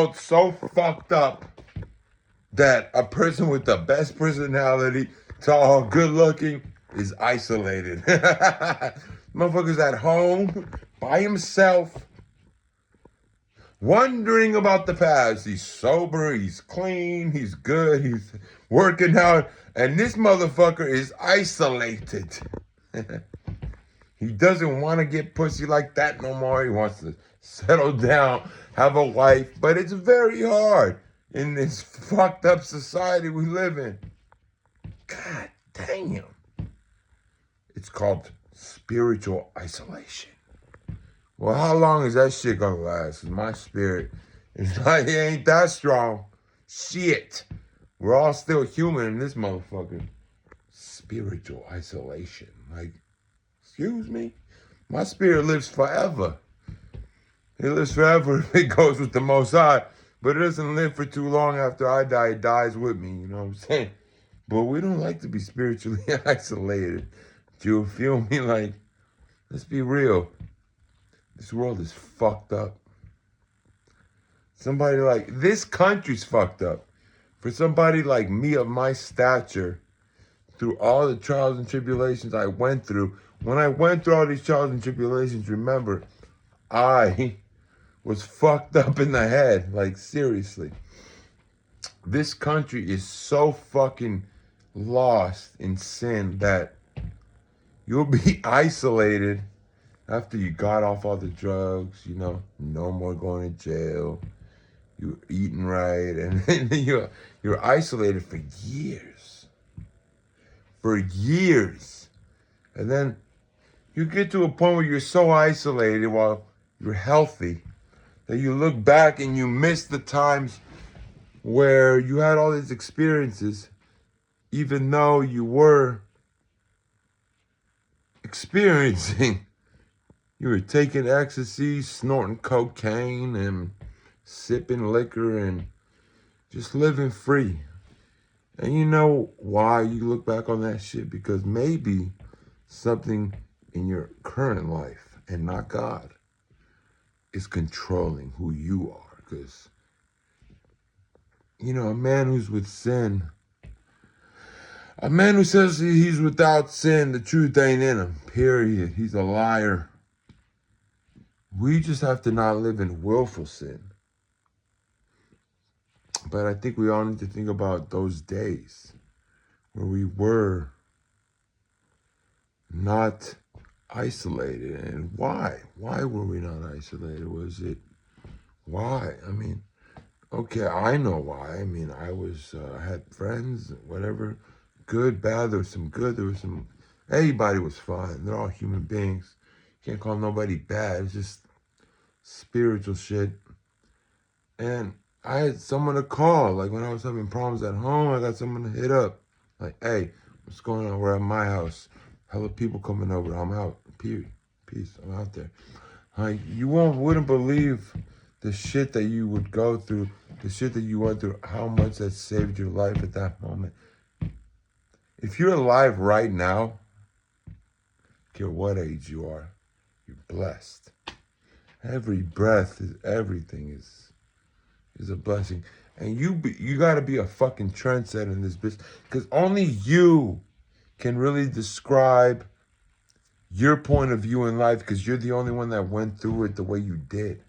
It's so fucked up that a person with the best personality, tall, good looking, is isolated. Motherfucker's at home by himself, wondering about the past. He's sober, he's clean, he's good, he's working out, and this motherfucker is isolated. He doesn't want to get pussy like that no more. He wants to settle down, have a wife, but it's very hard in this fucked up society we live in. God damn. It's called spiritual isolation. Well, how long is that shit gonna last? My spirit is like, it ain't that strong. Shit. We're all still human in this motherfucker. Spiritual isolation. Like, excuse me? My spirit lives forever. It lives forever if it goes with the Most High. But it doesn't live for too long after I die. It dies with me, you know what I'm saying? But we don't like to be spiritually isolated. Do you feel me? Like, let's be real. This world is fucked up. Somebody like, this country's fucked up. For somebody like me of my stature, through all the trials and tribulations I went through, when I went through all these trials and tribulations, remember, I was fucked up in the head. Like, seriously. This country is so fucking lost in sin that you'll be isolated after you got off all the drugs, you know, no more going to jail, you're eating right, and then you're isolated for years. For years. And then you get to a point where you're so isolated while you're healthy that you look back and you miss the times where you had all these experiences, even though you were experiencing. You were taking ecstasy, snorting cocaine, and sipping liquor, and just living free. And you know why you look back on that shit? Because maybe something in your current life, and not God, is controlling who you are. Because, you know, a man who's with sin, a man who says he's without sin, the truth ain't in him, period. He's a liar. We just have to not live in willful sin. But I think we all need to think about those days where we were not isolated. And why? Why were we not isolated? Was it, why? I mean, okay, I know why. I mean, I had friends, whatever, good, bad, there was some good, there was some, everybody was fine. They're all human beings. Can't call nobody bad. It's just spiritual shit. And I had someone to call. Like, when I was having problems at home, I got someone to hit up. Like, hey, what's going on? We're at my house. Hella people coming over. I'm out. Period. Peace. I'm out there. Like, you wouldn't believe the shit that you would go through, the shit that you went through, how much that saved your life at that moment. If you're alive right now, I don't care what age you are, you're blessed. Every breath is everything is a blessing. And you gotta be a fucking trendsetter in this bitch. Because only you can really describe your point of view in life, because you're the only one that went through it the way you did.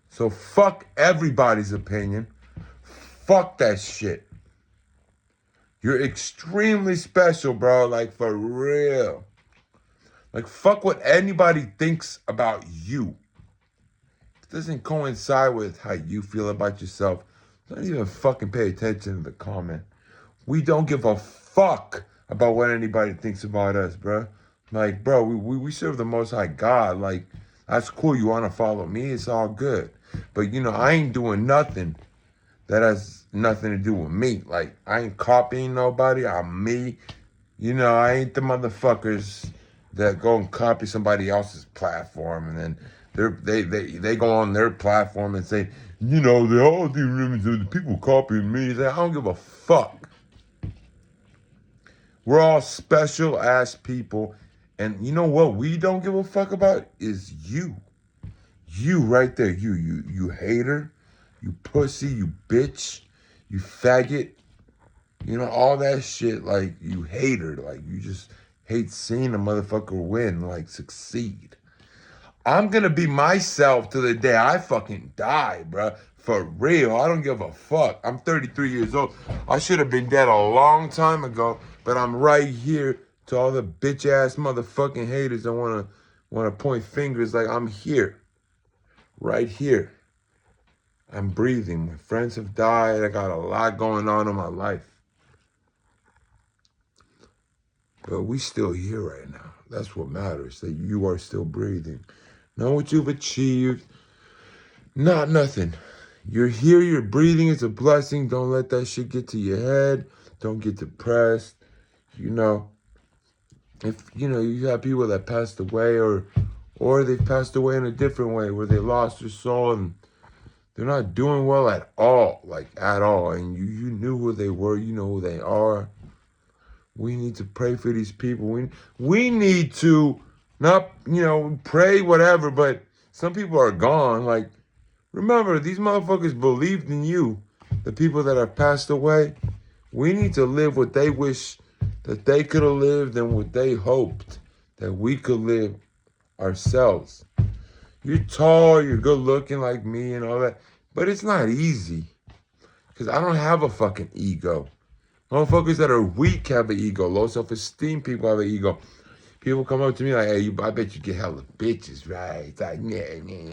So fuck everybody's opinion. Fuck that shit. You're extremely special, bro. Like, for real. Like, fuck what anybody thinks about you. It doesn't coincide with how you feel about yourself. Don't even fucking pay attention to the comment. We don't give a fuck about what anybody thinks about us, bro. Like, bro, we serve the Most High God. Like, that's cool. You want to follow me? It's all good. But, you know, I ain't doing nothing that has nothing to do with me. Like, I ain't copying nobody. I'm me. You know, I ain't the motherfuckers that go and copy somebody else's platform, and then they go on their platform and say, you know, they all do the people copying me. I don't give a fuck. We're all special ass people, and you know what we don't give a fuck about is you. You right there, you hater, you pussy, you bitch, you faggot, you know, all that shit, like, you hater, like, you just hate seeing a motherfucker win, like, succeed. I'm gonna be myself till the day I fucking die, bruh. For real, I don't give a fuck. I'm 33 years old. I should have been dead a long time ago, but I'm right here to all the bitch ass motherfucking haters that wanna point fingers. Like, I'm here, right here. I'm breathing. My friends have died. I got a lot going on in my life, but we still here right now. That's what matters. That you are still breathing. Know what you've achieved. Not nothing. You're here, you're breathing, it's a blessing. Don't let that shit get to your head. Don't get depressed. You know, if you have people that passed away or they've passed away in a different way where they lost their soul and they're not doing well at all, like at all. And you knew who they were, you know who they are. We need to pray for these people. We need to not, pray whatever, but some people are gone. Like, remember, these motherfuckers believed in you. The people that have passed away, we need to live what they wish that they could have lived and what they hoped that we could live ourselves. You're tall, you're good looking like me and all that, but it's not easy because I don't have a fucking ego. Motherfuckers that are weak have an ego. Low self-esteem people have an ego. People come up to me like, hey, I bet you get hella bitches, right? It's like, yeah.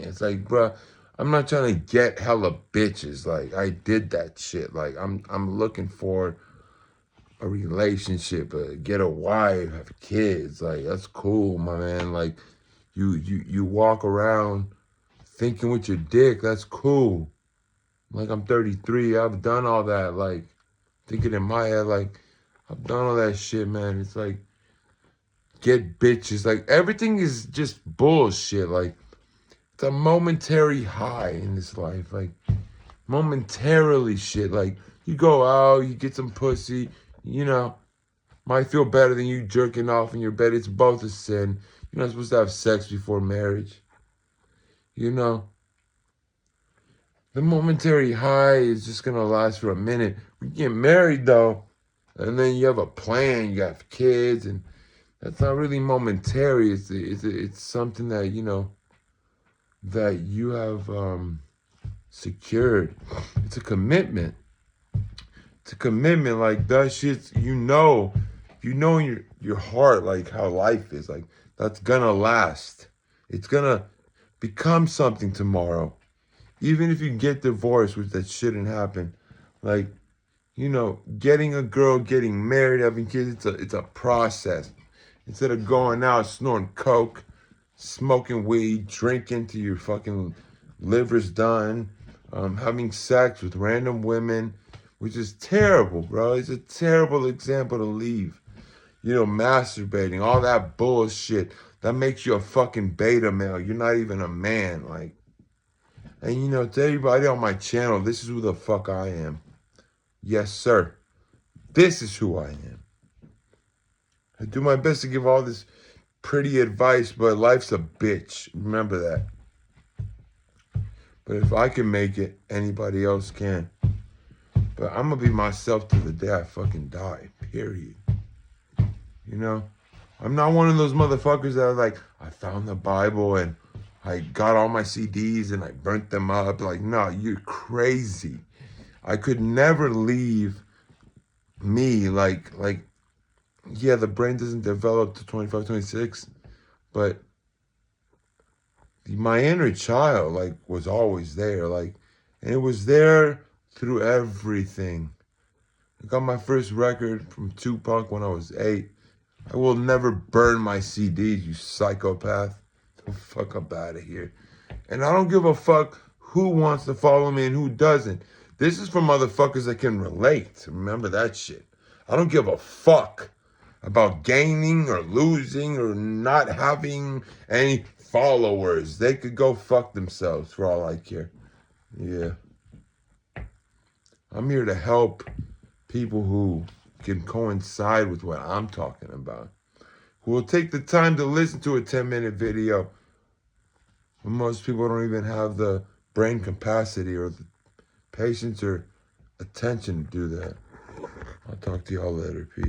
It's like, bruh, I'm not trying to get hella bitches. Like, I did that shit. Like, I'm looking for a relationship, get a wife, have kids. Like, that's cool, my man. Like, you walk around thinking with your dick. That's cool. Like, I'm 33. I've done all that. Like, thinking in my head, like, I've done all that shit, man. It's like, get bitches. Like, everything is just bullshit. Like, it's a momentary high in this life. Like, momentarily shit. Like, you go out, you get some pussy, might feel better than you jerking off in your bed. It's both a sin. You're not supposed to have sex before marriage. The momentary high is just going to last for a minute. We get married, though, and then you have a plan, you have kids, and that's not really momentary. It's something that, that you have secured. It's a commitment. It's a commitment. Like, that shit's, in your heart, like, how life is. Like, that's gonna last. It's gonna become something tomorrow. Even if you get divorced, which that shouldn't happen. Like, getting a girl, getting married, having kids, it's a process. Instead of going out, snorting coke, smoking weed, drinking till your fucking liver's done, having sex with random women, which is terrible, bro. It's a terrible example to leave. Masturbating, all that bullshit. That makes you a fucking beta male. You're not even a man, like. And to everybody on my channel, this is who the fuck I am. Yes, sir. This is who I am. I do my best to give all this pretty advice, but life's a bitch. Remember that. But if I can make it, anybody else can. But I'm going to be myself till the day I fucking die, period. I'm not one of those motherfuckers that are like, I found the Bible and I got all my CDs and I burnt them up. Like, no, you're crazy. I could never leave me like, yeah, the brain doesn't develop to 25, 26, but my inner child, like, was always there. Like, and it was there through everything. I got my first record from Tupac when I was 8. I will never burn my CDs, you psychopath. The fuck up out of here. And I don't give a fuck who wants to follow me and who doesn't. This is for motherfuckers that can relate. Remember that shit. I don't give a fuck about gaining or losing or not having any followers. They could go fuck themselves for all I care. Yeah. I'm here to help people who can coincide with what I'm talking about. Who will take the time to listen to a 10-minute video Most people don't even have the brain capacity or the patience or attention to do that. I'll talk to y'all later. Peace.